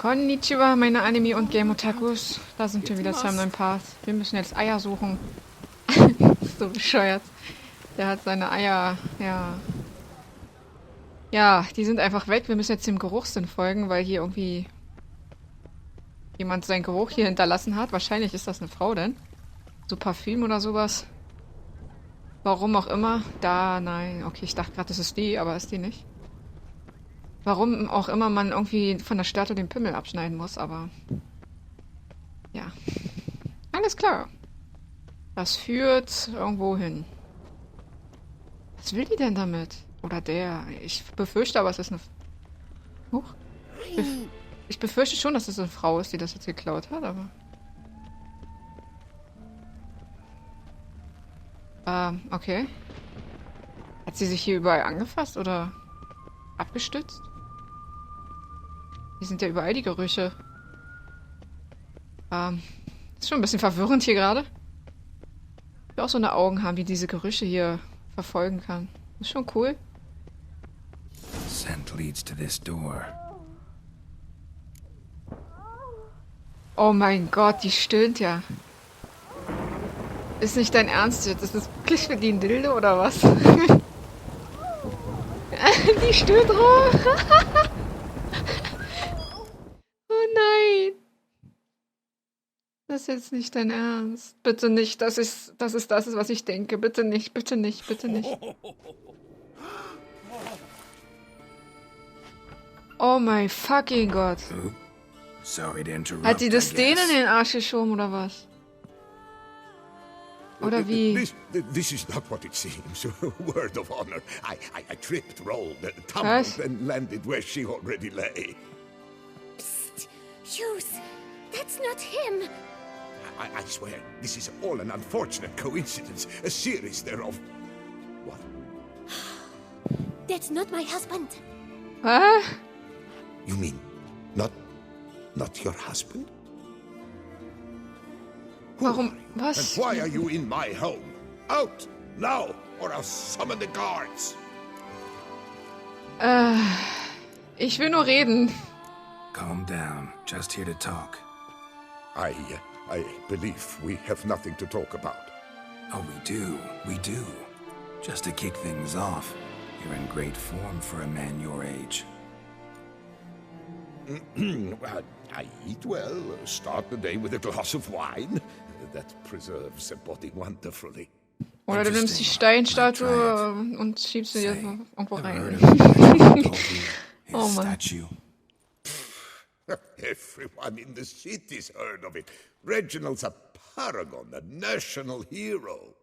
Konnichiwa, meine Anime- und Game-Otakus. Da sind wir wieder zu einem neuen Part. Wir müssen jetzt Eier suchen. So bescheuert. Der hat seine Eier, ja. Ja, die sind einfach weg. Wir müssen jetzt dem Geruchssinn folgen, weil hier irgendwie jemand seinen Geruch hier hinterlassen hat. Wahrscheinlich ist das eine Frau denn. So Parfüm oder sowas. Warum auch immer. Da, nein. Okay, ich dachte gerade, das ist die, aber ist die nicht. Warum auch immer man irgendwie von der Statue den Pimmel abschneiden muss, aber... Ja. Alles klar. Das führt irgendwo hin. Was will die denn damit? Oder der? Ich befürchte aber, es ist eine... Huch. Ich befürchte schon, dass es eine Frau ist, die das jetzt geklaut hat, aber... Okay. Hat sie sich hier überall angefasst oder abgestützt? Hier sind ja überall die Gerüche. Ist schon ein bisschen verwirrend hier gerade. Ich will auch so eine Augen haben, die diese Gerüche hier verfolgen kann. Ist schon cool. Scent leads to this door. Oh mein Gott, die stöhnt ja. Ist nicht dein Ernst jetzt? Ist das wirklich für die ein Dildo oder was? Die stöhnt rum. Oh nein. Das ist jetzt nicht dein Ernst. Bitte nicht. Das ist das, was ich denke. Bitte nicht, bitte nicht, bitte nicht. Oh mein fucking Gott. Sorry to interrupt. Hat sie das stehen in den Arsch geschoben oder was? Oder wie? This is not what it seems. Word of honor. I tripped, rolled, tumbled, and landed where she already lay. Psst! Hughes! That's not him! I swear, this is all an unfortunate coincidence. A series thereof. What? That's not my husband. Hä? You mean not your husband? Warum? Was? And why are you in my home? Out! Now! Or I'll summon the guards! Ich will nur reden. Calm down. Just here to talk. I believe we have nothing to talk about. Oh, we do. Just to kick things off, you're in great form for a man your age. I eat well, start the day with a glass of wine. That preserves the body wonderfully. Oder du nimmst die Steinstatue und schiebst sie irgendwo rein. Oh Mann. Everyone in the city's heard of it. Reginald's a paragon, a national hero.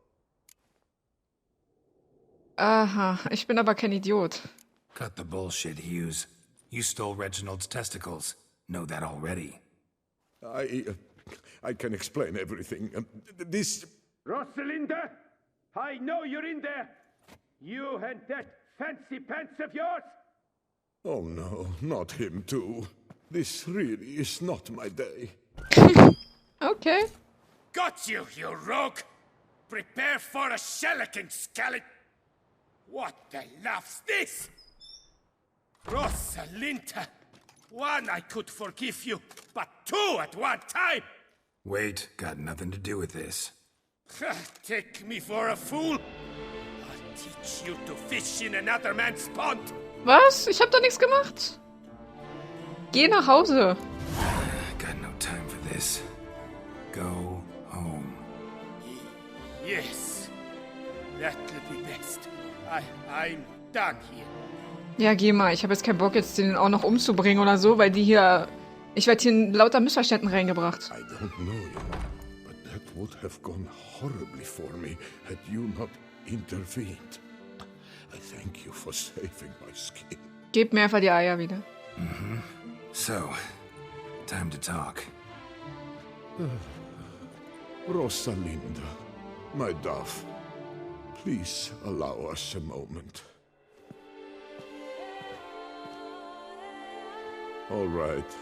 Aha, ich bin aber kein Idiot. Cut the bullshit, Hughes. You stole Reginald's testicles. Know that already. I can explain everything. This... Rosalinda! I know you're in there! You and that fancy pants of yours! Oh no, not him too. This really is not my day. Okay. Got you, you rogue! Prepare for a shellacking, scallop! What the laugh's this? Rosalinda! One, I could forgive you, but two at one time! Wait, got nothing to do with this. Take me for a fool? I'll teach you to fish in another man's pond! Was? Ich hab doch nichts gemacht. Geh nach Hause. Got no time for this. Go home. Yes, that'll be best. I'm done here. Ja, geh mal. Ich habe jetzt keinen Bock, jetzt den auch noch umzubringen oder so, weil die hier... Ich werde hier in lauter Missverständnissen reingebracht. I don't know you, but that would have gone horribly for me had you not intervened. I thank you for saving my skin. Gebt mir einfach die Eier wieder. So, time to talk. Rosalinda, my dove, please allow us a moment. All right.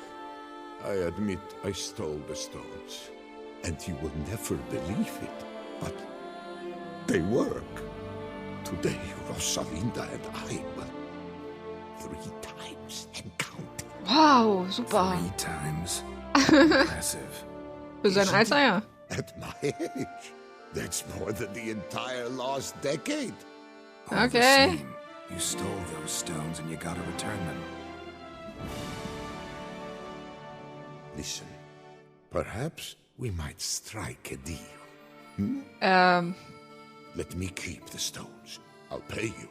I admit I stole the stones. And you will never believe it, but they work. Today, Rosalinda and I will 3 times and counting. Wow, super. 3 times. Impressive. Für sein Alter, ja. At my age, that's more than the entire last decade. All the Okay. same, you stole those stones and you gotta return them. Listen, perhaps we might strike a deal. Let me keep the stones. I'll pay you.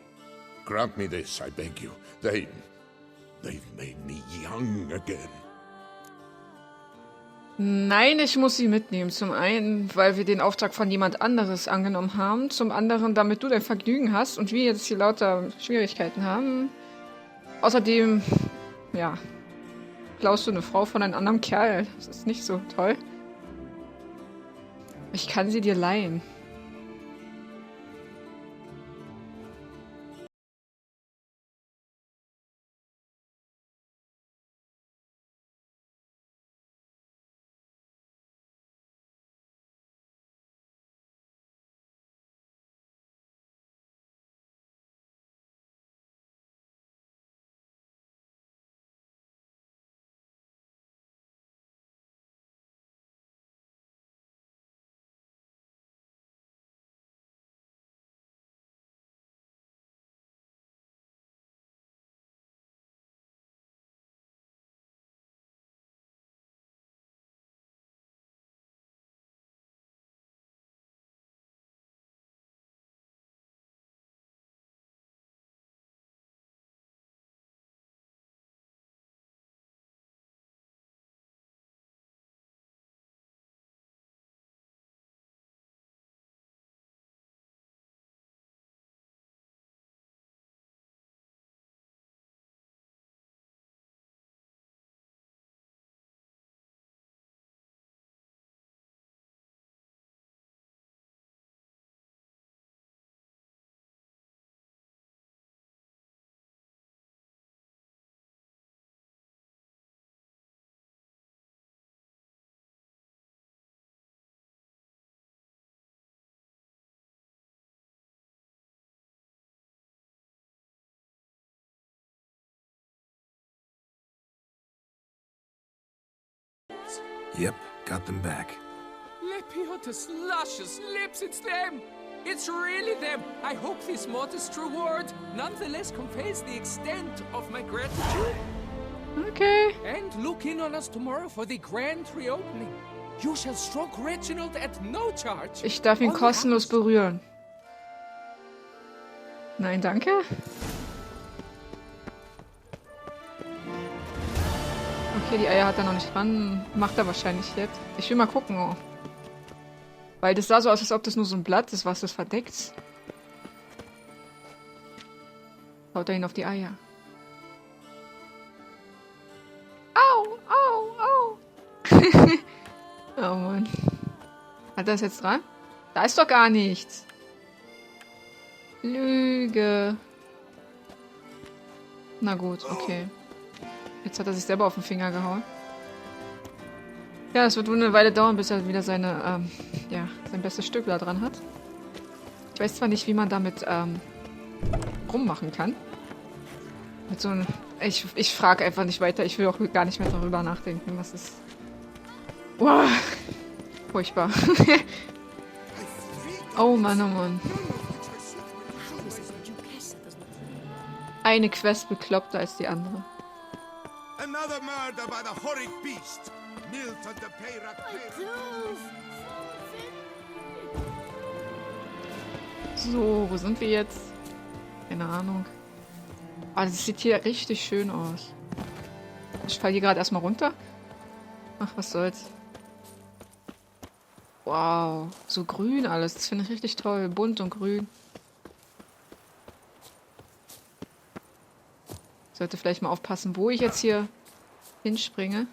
Grant me this, I beg you. They've made me young again. Nein, ich muss sie mitnehmen. Zum einen, weil wir den Auftrag von jemand anderes angenommen haben. Zum anderen, damit du dein Vergnügen hast und wir jetzt hier lauter Schwierigkeiten haben. Außerdem, ja, klaust du eine Frau von einem anderen Kerl. Das ist nicht so toll. Ich kann sie dir leihen. Yep, got them back. Lepiotus, luscious lips, it's them! It's really them! I hope this modest reward nonetheless conveys the extent of my gratitude. Okay. And look in on us tomorrow for the grand reopening. You shall stroke Reginald at no charge. Ich darf ihn Only kostenlos us. berühren. Nein, danke. Okay, die Eier hat er noch nicht dran. Macht er wahrscheinlich jetzt. Ich will mal gucken. Oh. Weil das sah so aus, als ob das nur so ein Blatt ist, was das verdeckt. Haut er ihn auf die Eier. Au, au, au. Oh Mann. Hat er das jetzt dran? Da ist doch gar nichts. Lüge. Na gut, okay. Jetzt hat er sich selber auf den Finger gehauen. Ja, es wird wohl eine Weile dauern, bis er wieder seine, ja, sein bestes Stück da dran hat. Ich weiß zwar nicht, wie man damit, rummachen kann. Mit so einem... Ich frage einfach nicht weiter. Ich will auch gar nicht mehr darüber nachdenken, was ist... Wow. Furchtbar. Oh Mann, oh Mann. Eine Quest bekloppter als die andere. Another murder by the horrid beast. Milt and the Peyrak. So, wo sind wir jetzt? Keine Ahnung. Aber das sieht hier richtig schön aus. Ich falle hier gerade erstmal runter. Ach, was soll's. Wow, so grün alles. Das finde ich richtig toll. Bunt und grün. Sollte vielleicht mal aufpassen, wo ich jetzt hier hinspringe.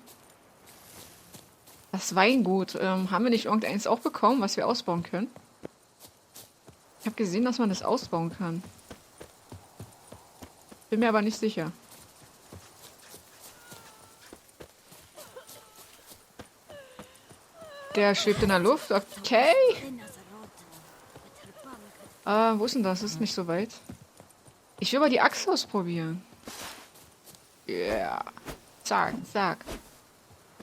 Das Weingut. Haben wir nicht irgendeins auch bekommen, was wir ausbauen können? Ich habe gesehen, dass man das ausbauen kann. Bin mir aber nicht sicher. Der schwebt in der Luft. Okay. Wo ist denn das? Das ist nicht so weit. Ich will mal die Axt ausprobieren. Yeah. Zack, zack.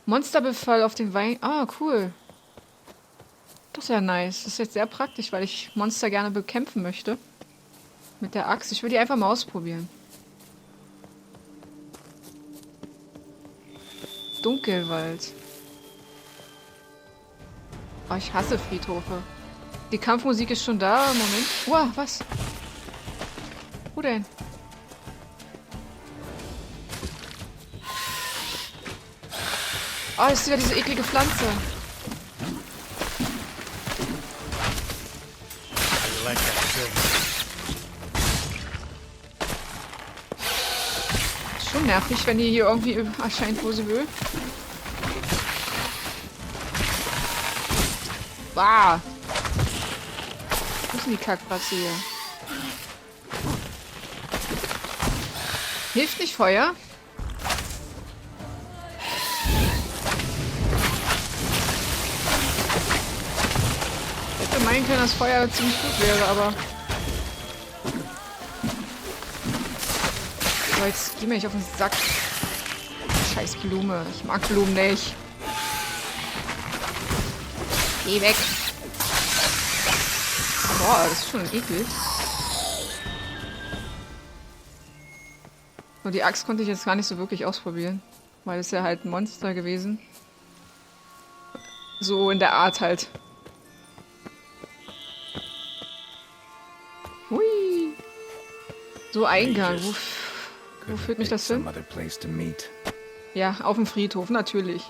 Monsterbefall auf den Wein. Ah, cool. Das ist ja nice. Das ist jetzt sehr praktisch, weil ich Monster gerne bekämpfen möchte. Mit der Axt. Ich will die einfach mal ausprobieren. Dunkelwald. Oh, ich hasse Friedhofe. Die Kampfmusik ist schon da. Moment. Wow, was? Wo denn? Oh, das ist wieder diese eklige Pflanze. Schon nervig, wenn die hier irgendwie erscheint, wo sie will. Bah! Wo ist denn die Kackbratze hier? Hilft nicht Feuer? Ich hätte meinen können, dass Feuer ziemlich gut wäre, aber... So, jetzt geh mir nicht auf den Sack. Scheiß Blume. Ich mag Blumen nicht. Geh weg. Boah, das ist schon eklig. Und die Axt konnte ich jetzt gar nicht so wirklich ausprobieren. Weil es ja halt ein Monster gewesen. So in der Art halt. Hui. So Eingang. Wo führt mich das hin? Ja, auf dem Friedhof, natürlich.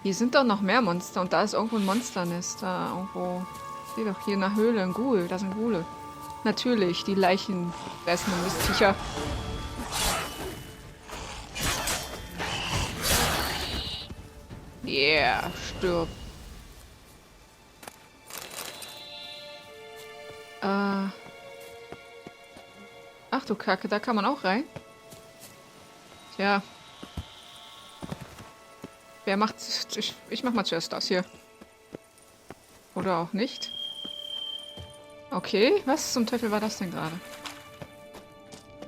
Hier sind doch noch mehr Monster und da ist irgendwo ein Monsternest. Da irgendwo. Ich sehe doch hier in der Höhle ein Ghoul. Da sind Ghule. Natürlich, die Leichen fressen und ist sicher. Yeah, stirb. Ach du Kacke, da kann man auch rein. Tja. Wer macht... Ich mach mal zuerst das hier. Oder auch nicht. Okay, was zum Teufel war das denn gerade?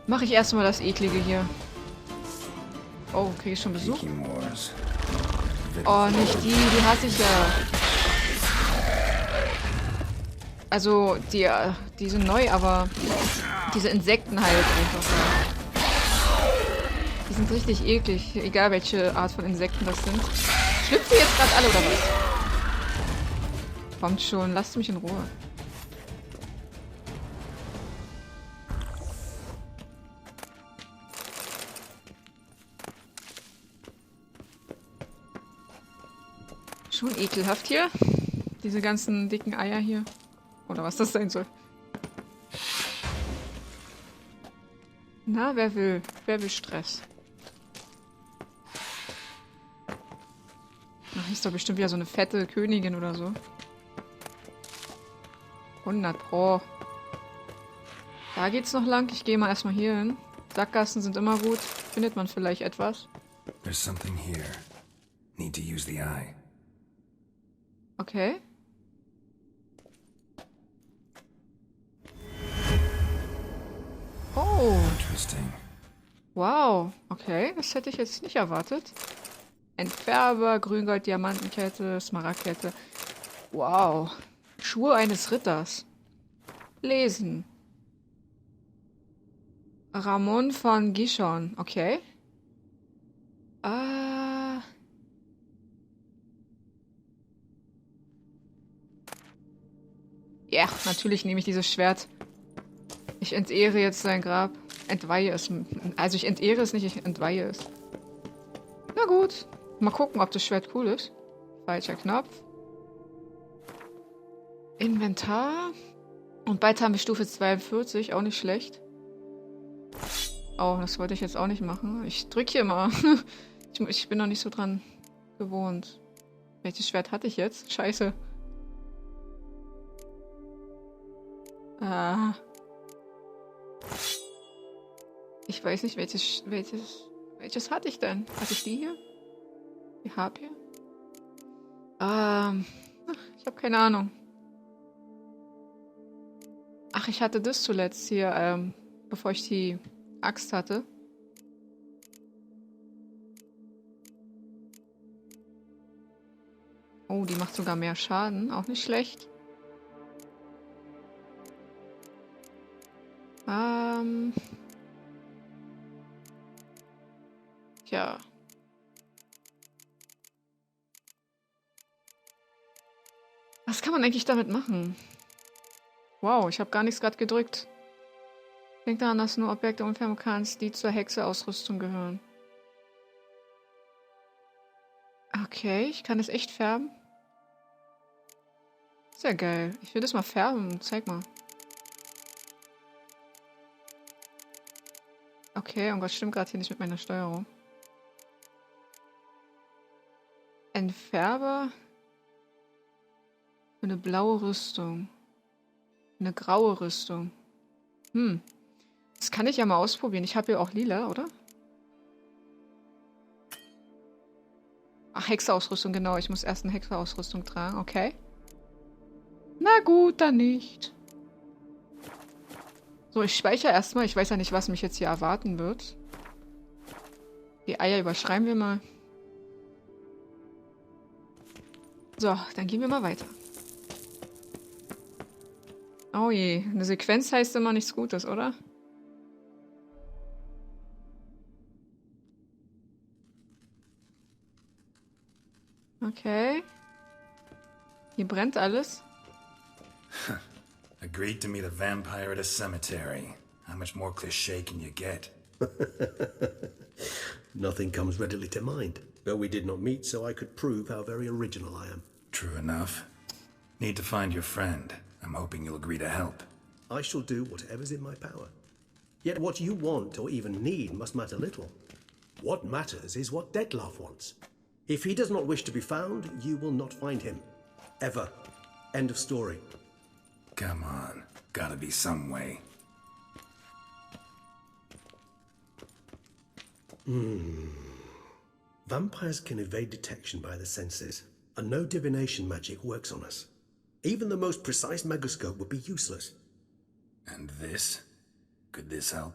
Mache ich erstmal das Eklige hier. Oh, kriege ich schon Besuch? Oh, nicht die hasse ich ja. Also, die sind neu, aber diese Insekten halt einfach. Die sind richtig eklig, egal welche Art von Insekten das sind. Schlüpfen die jetzt gerade alle oder was? Kommt schon, lasst mich in Ruhe. Schon ekelhaft hier. Diese ganzen dicken Eier hier. Oder was das sein soll. Na, wer will? Wer will Stress? Ach, ist doch bestimmt wieder so eine fette Königin oder so. 100 Pro. Da geht's noch lang. Ich gehe mal erstmal hier hin. Sackgassen sind immer gut. Findet man vielleicht etwas. There's something here. Need to use the eye. Okay. Oh. Interesting. Wow. Okay, das hätte ich jetzt nicht erwartet. Entfärber, Grüngold, Diamantenkette, Smaragdkette. Wow. Schuhe eines Ritters. Lesen. Ramon von Gischon. Okay. Ja, natürlich nehme ich dieses Schwert. Ich entehre jetzt sein Grab. Entweihe es. Also ich entehre es nicht, ich entweihe es. Na gut. Mal gucken, ob das Schwert cool ist. Falscher Knopf. Inventar. Und bald haben wir Stufe 42. Auch nicht schlecht. Oh, das wollte ich jetzt auch nicht machen. Ich drücke hier mal. Ich bin noch nicht so dran gewohnt. Welches Schwert hatte ich jetzt? Scheiße. Ich weiß nicht, welches hatte ich denn? Hatte ich die hier? Die Harpie? Ich habe keine Ahnung. Ach, ich hatte das zuletzt hier, bevor ich die Axt hatte. Oh, die macht sogar mehr Schaden. Auch nicht schlecht. Tja. Was kann man eigentlich damit machen? Wow, ich habe gar nichts gerade gedrückt. Denk daran, dass du nur Objekte umfärben kannst, die zur Hexe-Ausrüstung gehören. Okay, ich kann es echt färben. Sehr geil. Ich will das mal färben. Zeig mal. Okay, irgendwas stimmt gerade hier nicht mit meiner Steuerung. Entfärber. Für eine blaue Rüstung. Eine graue Rüstung. Das kann ich ja mal ausprobieren. Ich habe hier auch lila, oder? Ach, Hexerausrüstung, genau. Ich muss erst eine Hexerausrüstung tragen. Okay. Na gut, dann nicht. So, ich speichere erstmal. Ich weiß ja nicht, was mich jetzt hier erwarten wird. Die Eier überschreiben wir mal. So, dann gehen wir mal weiter. Oh je, eine Sequenz heißt immer nichts Gutes, oder? Okay. Hier brennt alles. Agreed to meet a vampire at a cemetery. How much more cliché can you get? Nothing comes readily to mind. Though we did not meet, so I could prove how very original I am. True enough. Need to find your friend. I'm hoping you'll agree to help. I shall do whatever's in my power. Yet what you want or even need must matter little. What matters is what Detlef wants. If he does not wish to be found, you will not find him. Ever. End of story. Come on. Gotta be some way. Vampires can evade detection by the senses, and no divination magic works on us. Even the most precise megascope would be useless. And this? Could this help?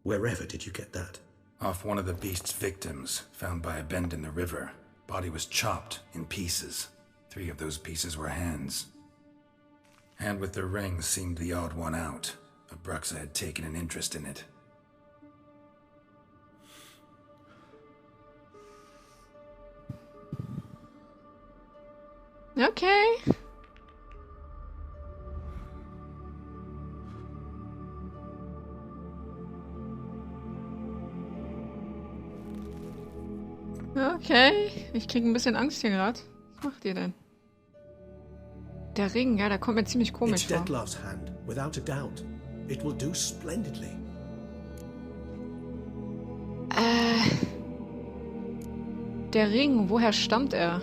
Wherever did you get that? Off one of the beast's victims, found by a bend in the river. Body was chopped in pieces. 3 of those pieces were hands. Hand with the ring seemed the odd one out. Abruxa had taken an interest in it. Okay. Okay. Ich krieg ein bisschen Angst hier gerade. Was macht ihr denn? Der Ring, ja, der kommt mir ziemlich komisch It's vor. Detlef's hand, without a doubt. It will do splendidly. Der Ring, woher stammt er?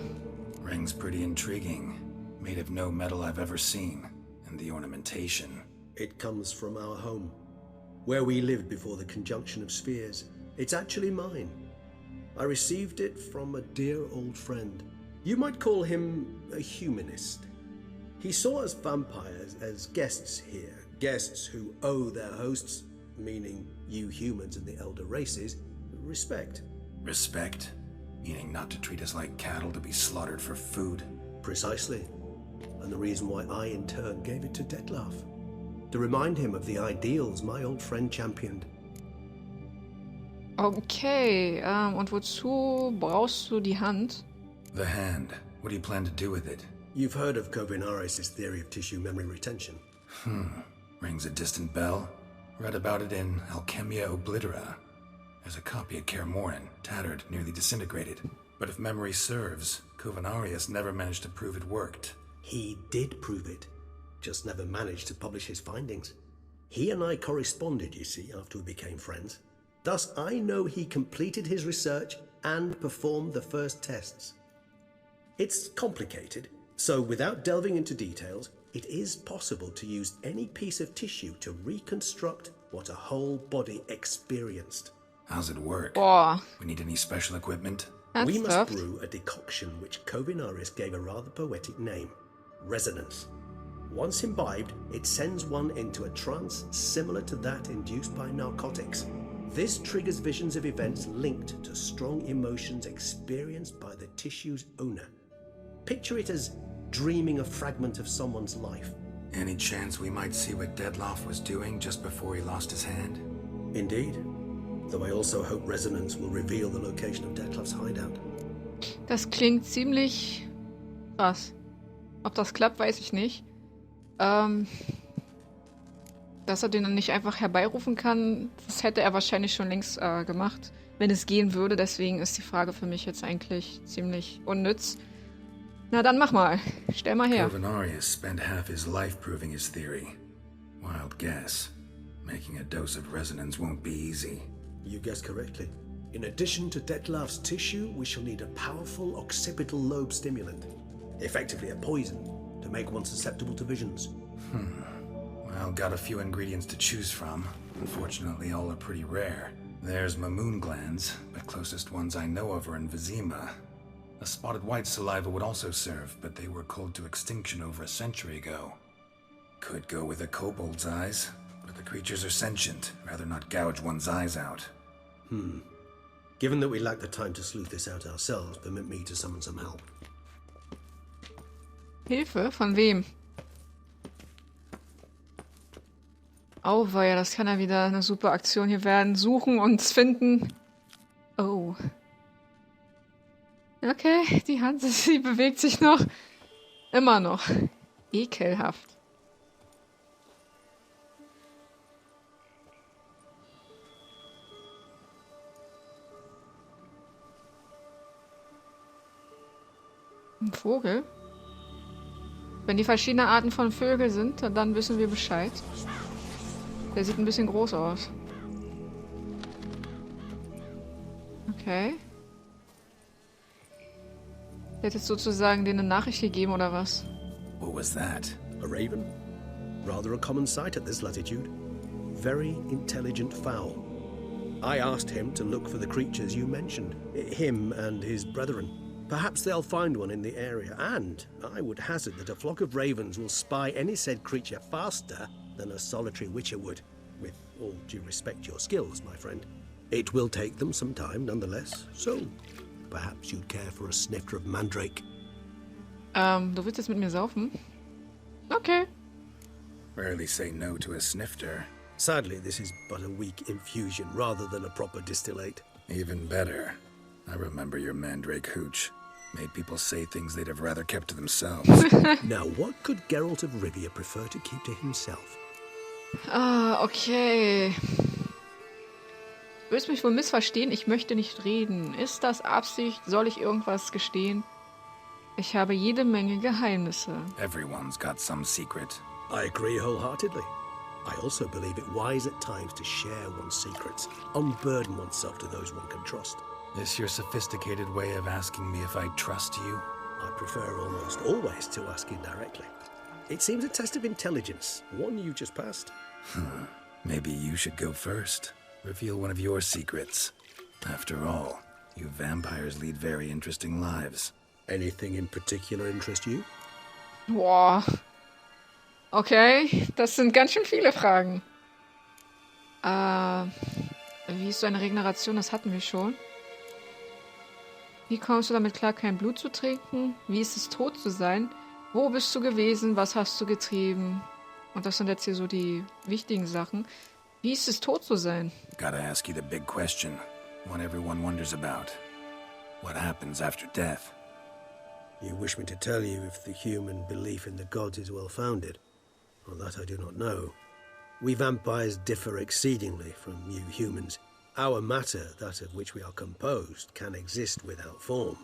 Ring's pretty intriguing. Made of no metal I've ever seen. And the ornamentation. It comes from our home, where we lived before the conjunction of spheres. It's actually mine. I received it from a dear old friend. You might call him a humanist. He saw us vampires as guests here, guests who owe their hosts, meaning you humans and the elder races, respect. Respect? Meaning not to treat us like cattle to be slaughtered for food? Precisely. And the reason why I in turn gave it to Detlef. To remind him of the ideals my old friend championed. Okay, und wozu brauchst du die Hand? The hand. What do you plan to do with it? You've heard of Kovinaris' theory of tissue memory retention. Rings a distant bell. Read about it in Alchemia Oblitera. There's a copy at Kaer Morhen, tattered, nearly disintegrated. But if memory serves, Kovinaris never managed to prove it worked. He did prove it, just never managed to publish his findings. He and I corresponded, you see, after we became friends. Thus, I know he completed his research and performed the first tests. It's complicated, so without delving into details, it is possible to use any piece of tissue to reconstruct what a whole body experienced. How's it work? Boah, We need any special equipment? We must ernsthaft? brew a decoction which Kovinaris gave a rather poetic name, resonance. Once imbibed, it sends one into a trance similar to that induced by narcotics. This triggers visions of events linked to strong emotions experienced by the tissue's owner. Picture it as dreaming a fragment of someone's life. Any chance we might see what Dettlaff was doing just before he lost his hand? Indeed. Though I also hope Resonance will reveal the location of Dettlaff's hideout. Das klingt ziemlich krass. Ob das klappt, weiß ich nicht. Dass er den dann nicht einfach herbeirufen kann, das hätte er wahrscheinlich schon längst gemacht, wenn es gehen würde. Deswegen ist die Frage für mich jetzt eigentlich ziemlich unnütz. Na dann mach mal. Stell mal her. Corvinarius spent half his life proving his theory. Wild guess. Making a dose of resonance won't be easy. You guessed correctly. In addition to Dettlaff's tissue, we shall need a powerful occipital lobe stimulant. Effectively a poison, to make one susceptible to visions. Well, got a few ingredients to choose from. Unfortunately, all are pretty rare. There's mamoon glands, but closest ones I know of are in Vizima. A spotted white saliva would also serve, but they were cold to extinction over a century ago. Could go with a kobold's eyes, but the creatures are sentient. Rather not gouge one's eyes out. Given that we lack the time to sleuth this out ourselves, permit me to summon some help. Hilfe? Von wem? Auweia, das kann ja wieder eine super Aktion hier werden. Suchen und finden. Oh. Okay, die Hand, sie bewegt sich noch. Immer noch. Ekelhaft. Ein Vogel? Wenn die verschiedene Arten von Vögel sind, dann wissen wir Bescheid. Der sieht ein bisschen groß aus. Okay. Der hat jetzt sozusagen denen eine Nachricht gegeben, oder was? What was that? A raven? Rather a common sight at this latitude. Very intelligent fowl. I asked him to look for the creatures you mentioned. Him and his brethren. Perhaps they'll find one in the area, and I would hazard that a flock of ravens will spy any said creature faster than a solitary witcher would. With all due respect to your skills, my friend. It will take them some time, nonetheless, so perhaps you'd care for a snifter of mandrake. Du willst jetzt mit mir saufen? Okay. Rarely say no to a snifter. Sadly, this is but a weak infusion rather than a proper distillate. Even better. I remember your mandrake hooch. Made people say things they'd have rather kept to themselves. Now, what could Geralt of Rivia prefer to keep to himself? Okay. Du willst mich wohl missverstehen, ich möchte nicht reden. Ist das Absicht? Soll ich irgendwas gestehen? Ich habe jede Menge Geheimnisse. Everyone's got some secret. I agree wholeheartedly. I also believe it wise at times to share one's secrets, unburden oneself to those one can trust. This your sophisticated way of asking me if I trust you? I prefer almost always to ask indirectly. It seems a test of intelligence, one you just passed. Maybe you should go first. Reveal one of your secrets. After all, you vampires lead very interesting lives. Anything in particular interest you? Boah. Okay, das sind ganz schön viele Fragen. Wie ist so eine Regeneration? Das hatten wir schon. Wie kommst du damit klar, kein Blut zu trinken? Wie ist es, tot zu sein? Wo bist du gewesen? Was hast du getrieben? Und das sind jetzt hier so die wichtigen Sachen. Wie ist es, tot zu sein? Gotta ask you the big question. One everyone wonders about. What happens after death? You wish me to tell you if the human belief in the gods is well founded? Well, that I do not know. We vampires differ exceedingly from you humans. Our matter, that of which we are composed, can exist without form.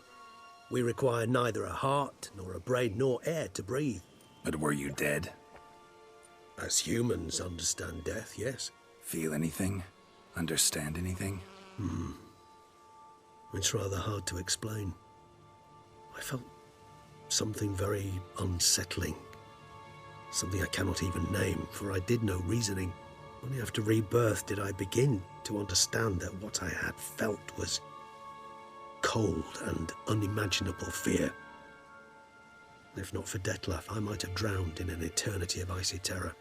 We require neither a heart, nor a brain, nor air to breathe. But were you dead? As humans understand death, yes. Feel anything? Understand anything? It's rather hard to explain. I felt something very unsettling. Something I cannot even name, for I did no reasoning. Only after rebirth did I begin to understand that what I had felt was cold and unimaginable fear. If not for Detlef, I might have drowned in an eternity of icy terror.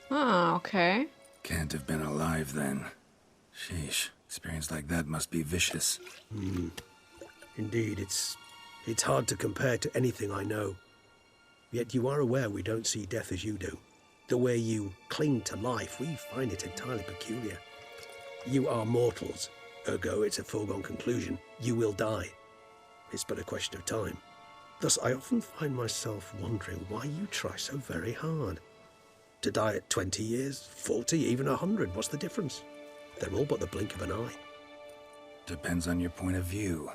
Ah, okay. Can't have been alive then. Sheesh. Experience like that must be vicious. Indeed, it's hard to compare to anything I know. Yet you are aware we don't see death as you do. The way you cling to life, we find it entirely peculiar. You are mortals, ergo it's a foregone conclusion. You will die. It's but a question of time. Thus, I often find myself wondering why you try so very hard. To die at 20 years, 40, even 100, what's the difference? They're all but the blink of an eye. Depends on your point of view.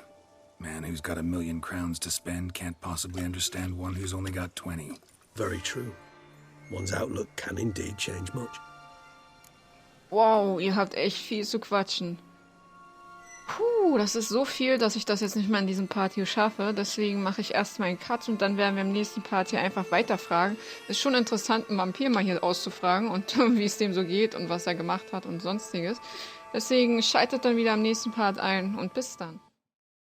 Man who's got 1,000,000 crowns to spend can't possibly understand one who's only got 20. Very true. One's outlook can indeed change much. Wow, ihr habt echt viel zu quatschen. Puh, das ist so viel, dass ich das jetzt nicht mehr in diesem Part hier schaffe. Deswegen mache ich erstmal einen Cut und dann werden wir im nächsten Part hier einfach weiterfragen. Ist schon interessant, einen Vampir mal hier auszufragen und wie es dem so geht und was er gemacht hat und sonstiges. Deswegen schaltet dann wieder im nächsten Part ein und bis dann.